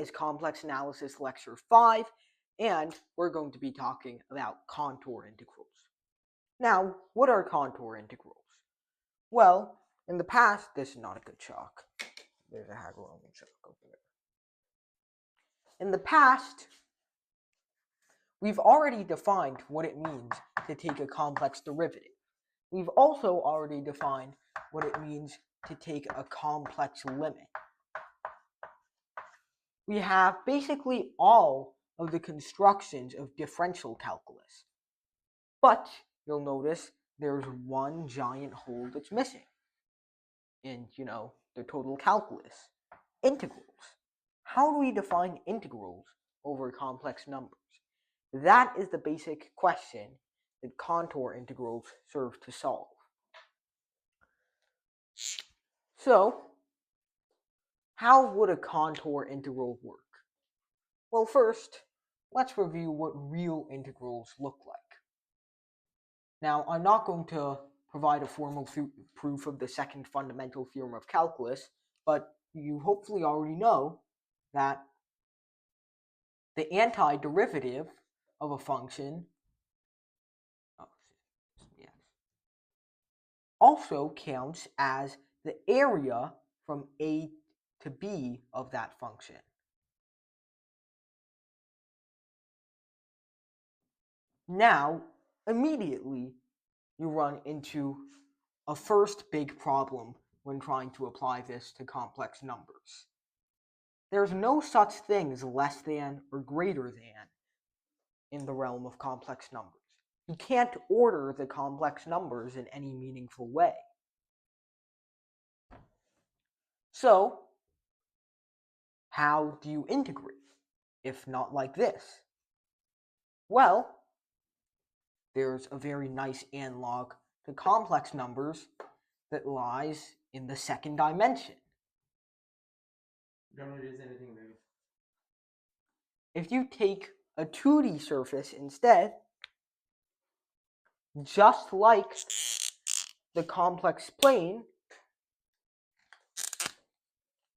is Complex Analysis Lecture 5, and we're going to be talking about contour integrals. Now, what are contour integrals? Well, in the past, this is not a good chalk. There's a Haggeronian chalk over there. In the past, we've already defined what it means to take a complex derivative. We've also already defined what it means to take a complex limit. We have basically all of the constructions of differential calculus. But you'll notice there's one giant hole that's missing in, the total calculus. Integrals. How do we define integrals over complex numbers? That is the basic question that contour integrals serve to solve. So, how would a contour integral work? Well, first, let's review what real integrals look like. Now, I'm not going to provide a formal proof of the second fundamental theorem of calculus, but you hopefully already know that the antiderivative of a function also counts as the area from a to b of that function. Now, immediately, you run into a first big problem when trying to apply this to complex numbers. There's no such thing as less than or greater than in the realm of complex numbers. You can't order the complex numbers in any meaningful way. So, how do you integrate, if not like this? Well, there's a very nice analog to complex numbers that lies in the second dimension. Don't it is anything big. If you take a 2D surface instead, just like the complex plane,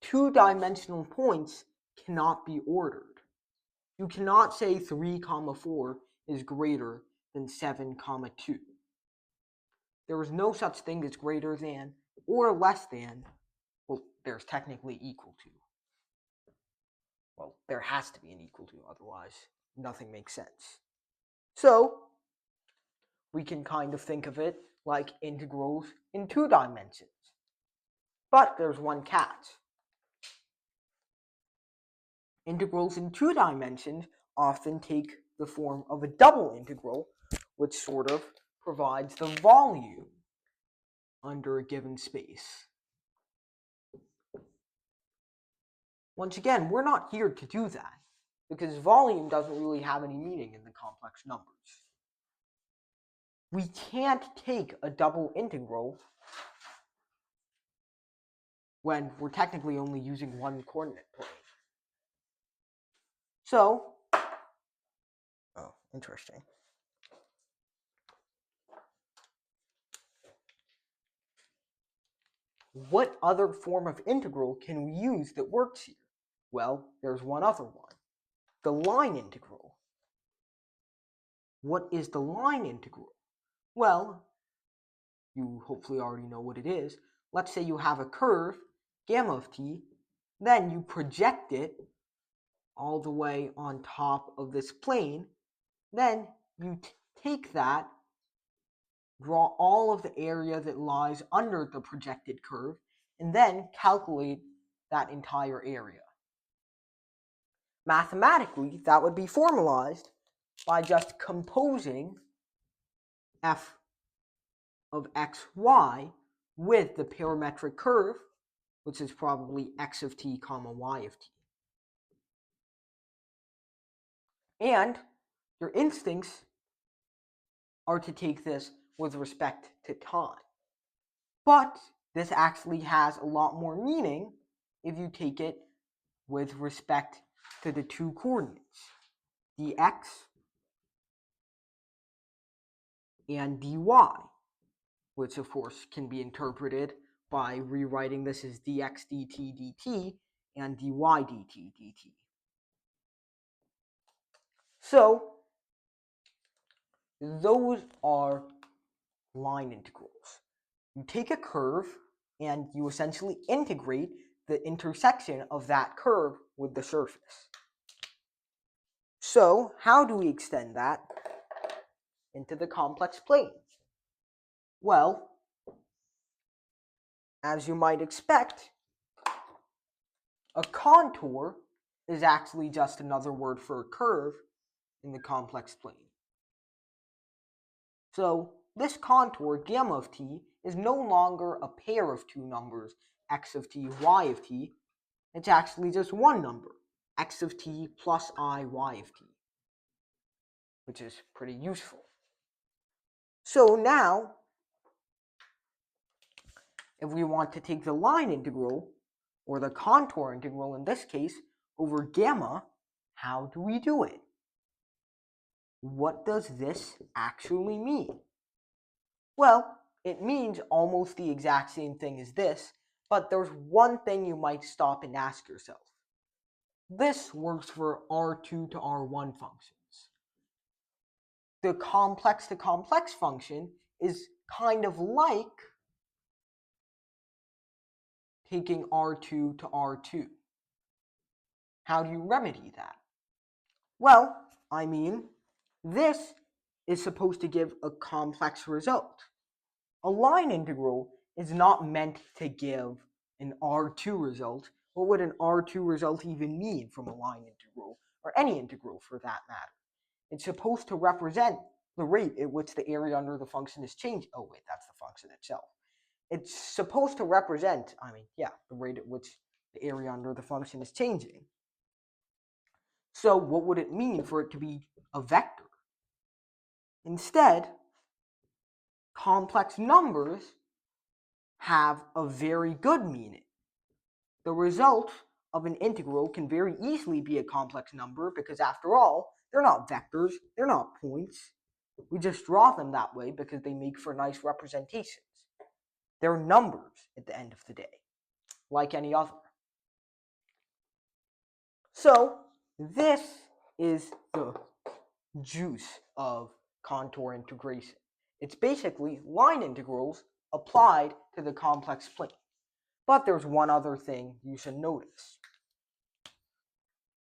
two-dimensional points cannot be ordered. You cannot say 3, 4 is greater than 7, 2. There is no such thing as greater than or less than. Well, there's technically equal to. Well, there has to be an equal to, otherwise nothing makes sense. So, we can kind of think of it like integrals in 2 dimensions. But there's one catch. Integrals in 2 dimensions often take the form of a double integral, which sort of provides the volume under a given space. Once again, we're not here to do that, because volume doesn't really have any meaning in the complex numbers. We can't take a double integral when we're technically only using one coordinate plane. So, interesting. What other form of integral can we use that works here? Well, there's one other one. The line integral. What is the line integral? Well, you hopefully already know what it is. Let's say you have a curve, gamma of t, then you project it all the way on top of this plane, then you take that, draw all of the area that lies under the projected curve, and then calculate that entire area. Mathematically, that would be formalized by just composing f of xy with the parametric curve, which is probably x of t comma y of t. And your instincts are to take this with respect to time. But this actually has a lot more meaning if you take it with respect to the two coordinates, dx and dy, which of course can be interpreted by rewriting this as dx dt dt and dy dt dt. So those are line integrals. You take a curve and you essentially integrate the intersection of that curve with the surface. So how do we extend that into the complex plane? Well, as you might expect, a contour is actually just another word for a curve in the complex plane. So this contour, gamma of t, is no longer a pair of two numbers, x of t, y of t. It's actually just one number, x of t plus I, y of t, which is pretty useful. So now, if we want to take the line integral, or the contour integral in this case, over gamma, how do we do it? What does this actually mean? Well, it means almost the exact same thing as this, but there's one thing you might stop and ask yourself. This works for R2 to R1 functions. The complex to complex function is kind of like taking R2 to R2. How do you remedy that? Well, I mean, this is supposed to give a complex result. A line integral is not meant to give an R2 result. What would an R2 result even mean from a line integral, or any integral for that matter? It's supposed to represent the rate at which the area under the function is changing. Oh wait, that's the function itself. It's supposed to represent, the rate at which the area under the function is changing. So what would it mean for it to be a vector? Instead, complex numbers have a very good meaning. The result of an integral can very easily be a complex number because after all, they're not vectors, they're not points. We just draw them that way because they make for nice representations. They're numbers at the end of the day, like any other. So this is the juice of contour integration. It's basically line integrals applied to the complex plane. But there's one other thing you should notice.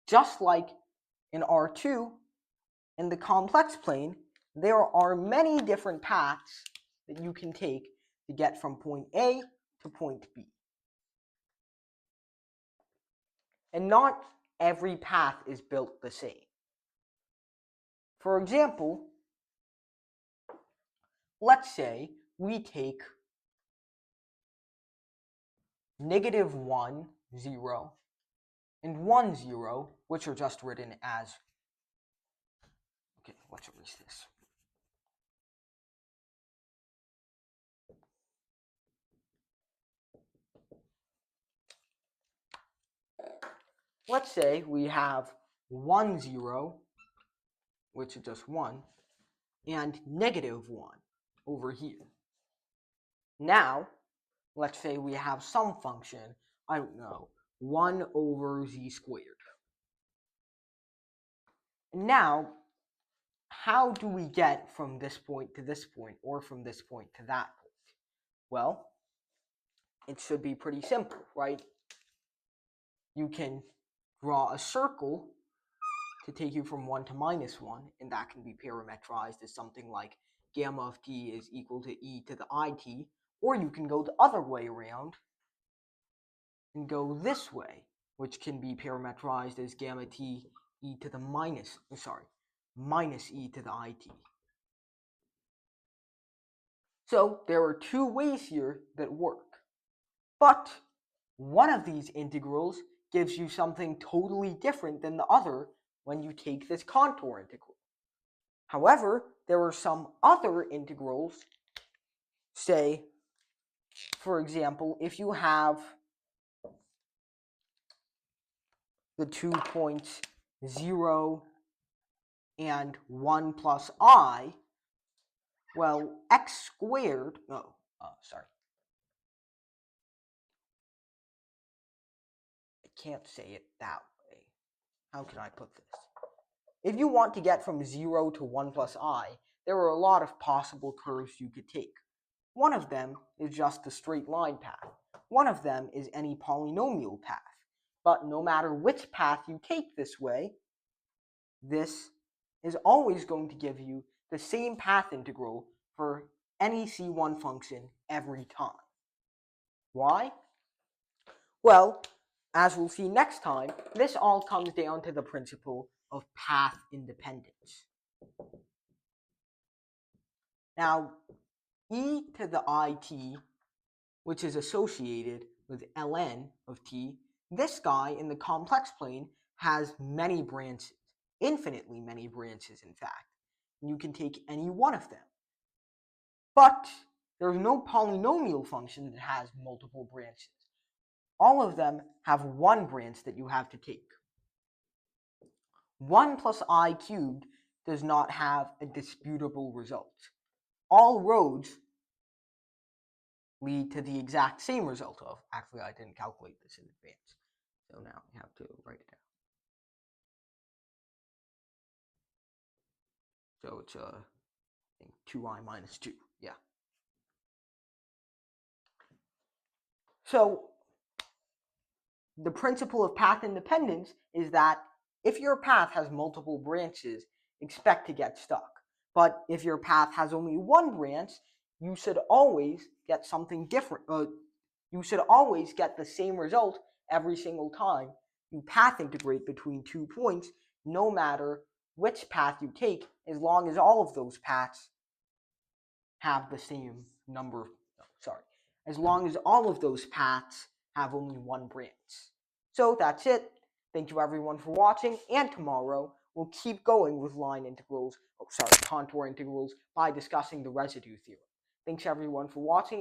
Just like in R2, in the complex plane, there are many different paths that you can take to get from point A to point B. And not every path is built the same. For example, let's say we take -1, 0, and 1, 0, which are just written as, okay, let's erase this. Let's say we have 1, 0, which is just 1, and -1 over here. Now, let's say we have some function, I don't know, 1 over z squared. Now, how do we get from this point to this point, or from this point to that point? Well, it should be pretty simple, right? You can draw a circle to take you from 1 to -1, and that can be parametrized as something like gamma of t is equal to e to the it, or you can go the other way around and go this way, which can be parametrized as gamma t e to the minus e to the it. So there are two ways here that work. But one of these integrals gives you something totally different than the other when you take this contour integral. However, there are some other integrals, say, for example, if you have the 2 points 0 and 1 plus I, well, x squared, I can't say it that way. How can I put this? if you want to get from 0 to 1 plus I, there are a lot of possible curves you could take. One of them is just the straight line path. One of them is any polynomial path. But no matter which path you take this way, this is always going to give you the same path integral for any C1 function every time. Why? Well, as we'll see next time, this all comes down to the principle of path independence. Now, e to the it, which is associated with ln of t, this guy in the complex plane has many branches, infinitely many branches in fact. You can take any one of them. But there's no polynomial function that has multiple branches. All of them have one branch that you have to take. 1 plus I cubed does not have a disputable result. All roads lead to the exact same result of, actually I didn't calculate this in advance, so now I have to write it down. So it's I think 2I minus 2, yeah. So the principle of path independence is that if your path has multiple branches, expect to get stuck. But if your path has only one branch, you should always get something different. You should always get the same result every single time you path integrate between 2 points, no matter which path you take, as long as all of those paths have the same number. As long as all of those paths have only one branch. So that's it. Thank you everyone for watching, and tomorrow we'll keep going with contour integrals by discussing the residue theorem. Thanks everyone for watching.